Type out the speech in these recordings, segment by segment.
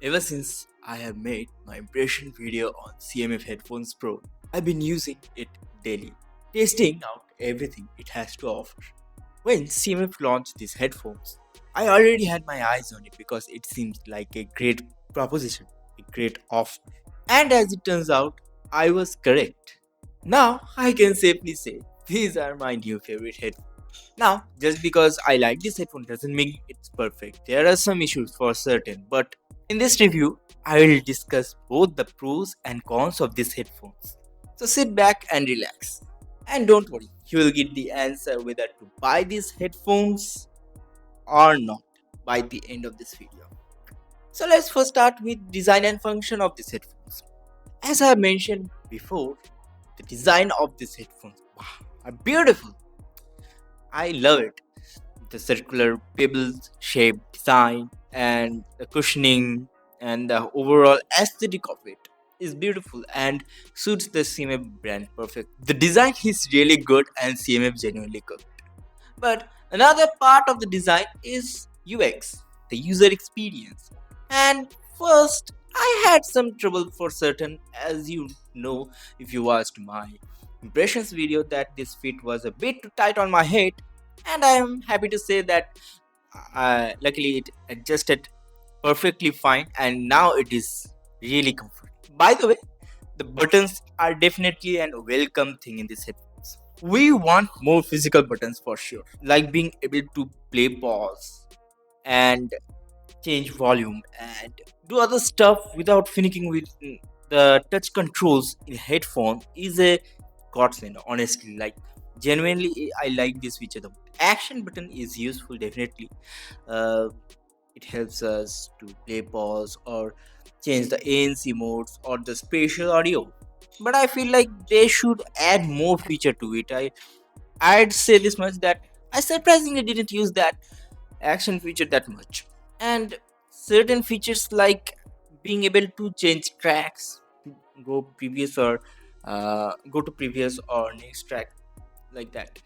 Ever since I have made my impression video on CMF Headphones Pro, I've been using it daily, testing out everything it has to offer. When CMF launched these headphones, I already had my eyes on it because it seems like a great proposition, a great offer. And as it turns out, I was correct. Now I can safely say these are my new favorite headphones. Now, just because I like this headphone doesn't mean it's perfect. There are some issues for certain, but in this review, I will discuss both the pros and cons of these headphones. So sit back and relax. And don't worry, you will get the answer whether to buy these headphones or not by the end of this video. So let's first start with design and function of these headphones. As I mentioned before, the design of these headphones are beautiful. I love it. The circular pebbles shaped design and the cushioning and the overall aesthetic of it is beautiful and suits the CMF brand perfect. The design is really good and CMF genuinely good. But another part of the design is UX, the user experience. And first, I had some trouble for certain, as you know, if you watched my impressions video, that this fit was a bit too tight on my head. And I am happy to say that luckily it adjusted perfectly fine and now it is really comfortable. By the way, the buttons are definitely a welcome thing in this headphones. We want more physical buttons for sure, like being able to play pause and change volume and do other stuff without finishing with the touch controls in headphone is a godsend. Honestly, like genuinely, I like this feature. The action button is useful definitely. Uh, it helps us to play pause or change the ANC modes or the spatial audio. But I feel like they should add more feature to it. I'd say this much that I surprisingly didn't use that action feature that much. And certain features like being able to change tracks, go previous or go to previous or next track like that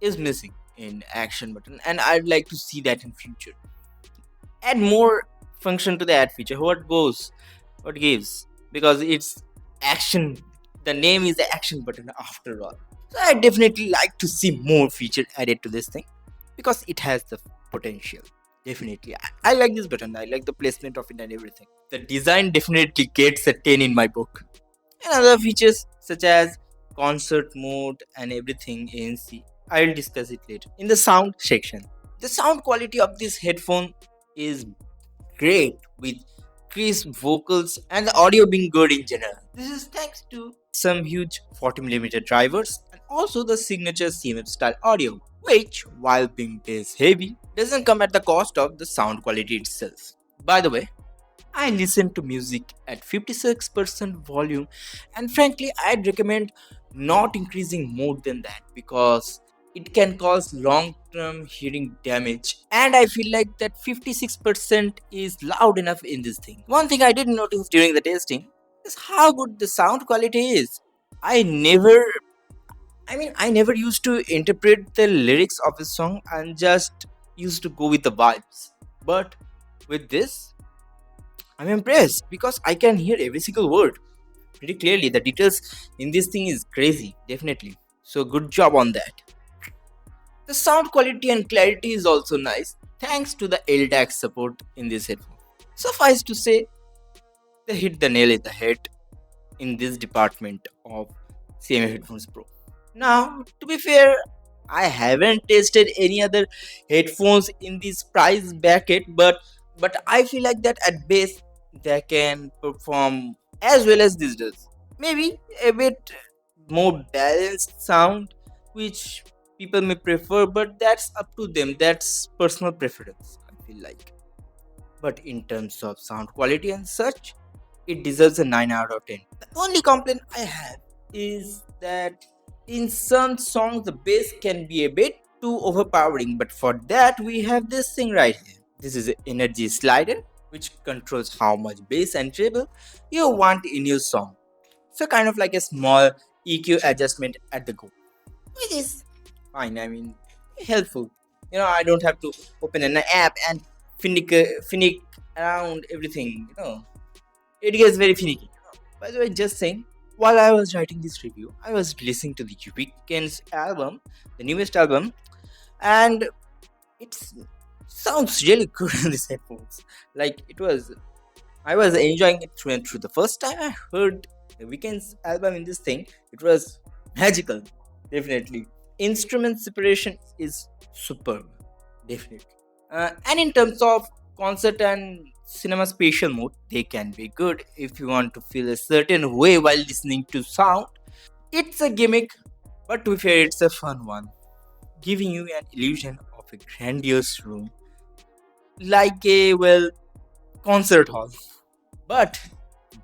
is missing in action button, and I'd like to see that in future. Add more function to the add feature. What gives? Because it's action. The name is the action button after all. So I definitely like to see more feature added to this thing because it has the potential. Definitely, I like this button. I like the placement of it and everything. The design definitely gets a 10 in my book. And other features such as concert mode and everything ANC. I'll discuss it later. In the sound section, the sound quality of this headphone is great with crisp vocals and the audio being good in general. This is thanks to some huge 40mm drivers and also the signature CMF style audio, which, while being bass heavy, doesn't come at the cost of the sound quality itself. By the way, I listen to music at 56% volume, and frankly, I'd recommend not increasing more than that because it can cause long term hearing damage. And I feel like that 56% is loud enough in this thing. One thing I did notice during the testing is how good the sound quality is. I never I never used to interpret the lyrics of a song and just used to go with the vibes. But with this, I'm impressed because I can hear every single word pretty clearly. The details in this thing is crazy, definitely. So good job on that. The sound quality and clarity is also nice thanks to the LDAC support in this headphone. Suffice to say, they hit the nail in the head in this department of CMF Headphones Pro. Now, to be fair, I haven't tested any other headphones in this price bracket, but I feel like that at base they can perform as well as this does. Maybe a bit more balanced sound, which people may prefer, but that's up to them. That's personal preference, I feel like. But in terms of sound quality and such, it deserves a 9 out of 10. The only complaint I have is that in some songs the bass can be a bit too overpowering, but for that we have this thing right here. This is an energy slider which controls how much bass and treble you want in your song. So kind of like a small EQ adjustment at the go, which is fine. Helpful. I don't have to open an app and finick around everything. It gets very finicky. By the way, just saying, while I was writing this review, I was listening to the Weeknd's album, the newest album, and it sounds really good in these headphones. Like I was enjoying it through and through. The first time I heard the Weeknd's album in this thing, it was magical, definitely. Instrument separation is superb, definitely. And in terms of concert and cinema spatial mode, they can be good if you want to feel a certain way while listening to sound. It's a gimmick, but to be fair, it's a fun one, giving you an illusion of a grandiose room, like a concert hall. But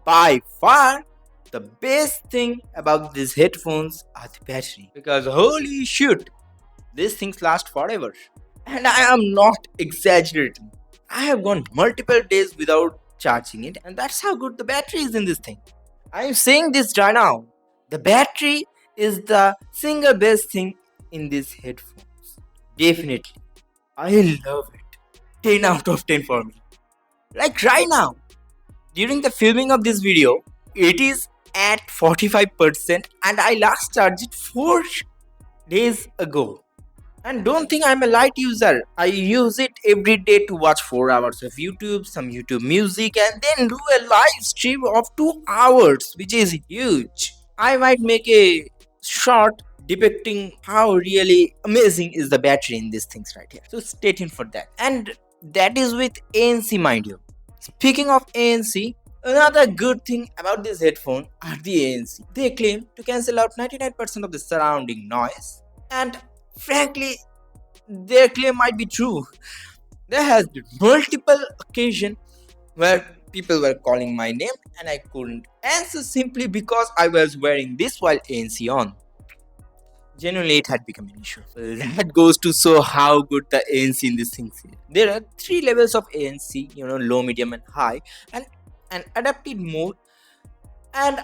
by far, the best thing about these headphones are the battery. Because holy shit, these things last forever. And I am not exaggerating. I have gone multiple days without charging it, and that's how good the battery is in this thing. I am saying this right now. The battery is the single best thing in these headphones. Definitely. I love it. 10 out of 10 for me. Like right now, during the filming of this video, it is at 45% and I last charged it 4 days ago. And don't think I'm a light user. I use it every day to watch 4 hours of YouTube, some YouTube music, and then do a live stream of 2 hours, which is huge. I might make a short depicting how really amazing is the battery in these things right here. So stay tuned for that. And that is with ANC, mind you. Speaking of ANC, another good thing about this headphone are the ANC. They claim to cancel out 99% of the surrounding noise, and frankly, their claim might be true. There has been multiple occasions where people were calling my name and I couldn't answer simply because I was wearing this while ANC on. Genuinely, it had become an issue. That goes to show how good the ANC in this thing is. There are 3 levels of ANC, low, medium, and high, and an adaptive mode. And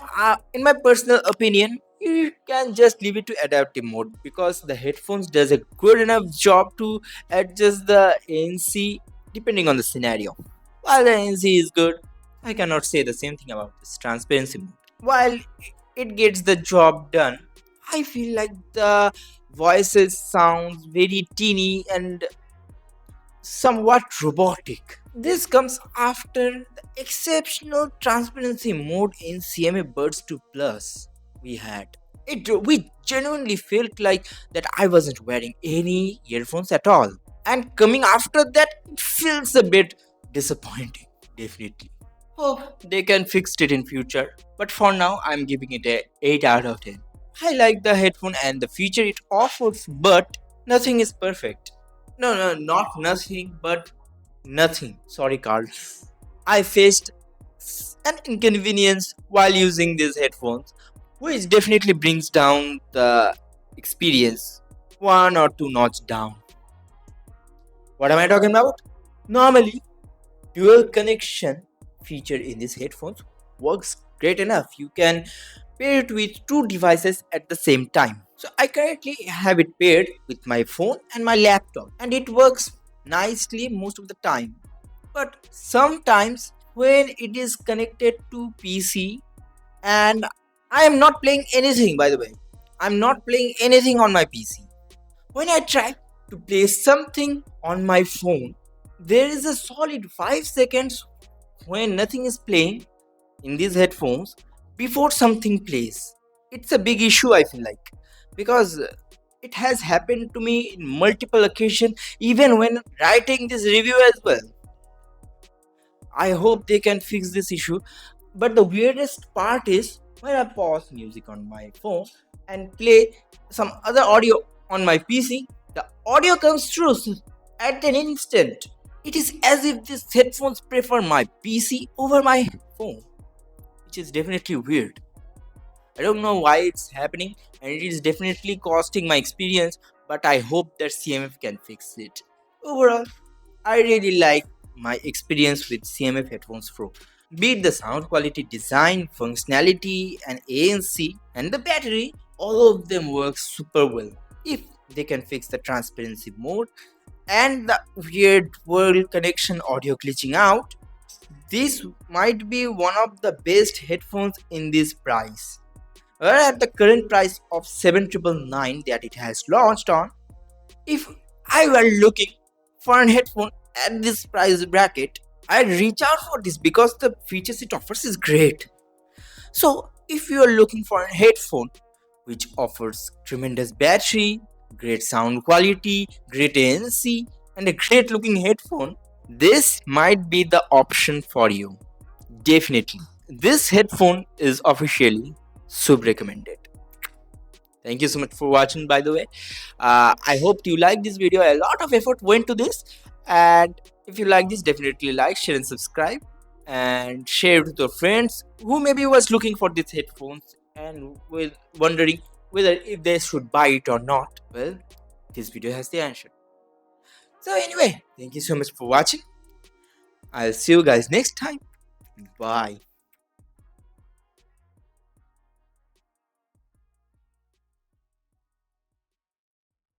in my personal opinion, you can just leave it to adaptive mode because the headphones does a good enough job to adjust the ANC depending on the scenario. While the ANC is good, I cannot say the same thing about this transparency mode. While it gets the job done, I feel like the voices sounds very teeny and somewhat robotic. This comes after the exceptional transparency mode in CMF Buds 2 Plus we had. We genuinely felt like that I wasn't wearing any earphones at all. And coming after that, it feels a bit disappointing, definitely. Hope they can fix it in future. But for now, I'm giving it a 8 out of 10. I like the headphone and the feature it offers, but nothing is perfect. No, not nothing, but nothing. Sorry, Carl. I faced an inconvenience while using these headphones, which definitely brings down the experience 1 or 2 notch down. What am I talking about? Normally, dual connection feature in these headphones works great enough. You can pair it with 2 devices at the same time. So I currently have it paired with my phone and my laptop, and it works nicely most of the time. But sometimes when it is connected to PC, and I am not playing anything, by the way, I'm not playing anything on my PC. When I try to play something on my phone, there is a solid 5 seconds when nothing is playing in these headphones before something plays. It's a big issue, I feel like, because it has happened to me in multiple occasions, even when writing this review as well. I hope they can fix this issue. But the weirdest part is when I pause music on my phone and play some other audio on my PC, the audio comes through at an instant. It is as if these headphones prefer my PC over my phone, which is definitely weird. I don't know why it's happening, and it is definitely costing my experience, but I hope that CMF can fix it. Overall, I really like my experience with CMF Headphones Pro. Be it the sound quality, design, functionality, and ANC, and the battery, all of them work super well. If they can fix the transparency mode, and the weird world connection audio glitching out, this might be one of the best headphones in this price. Or at the current price of 7,999 that it has launched on, if I were looking for an headphone at this price bracket, I'd reach out for this because the features it offers is great. So, if you are looking for a headphone which offers tremendous battery, great sound quality, great ANC, and a great looking headphone, this might be the option for you. Definitely. This headphone is officially sub recommended. Thank you so much for watching, by the way. I hope you like this video. A lot of effort went to this. And if you like this, definitely like, share, and subscribe. And share it with your friends who maybe was looking for these headphones and were wondering whether if they should buy it or not. Well, this video has the answer. So anyway, thank you so much for watching. I'll see you guys next time. Bye.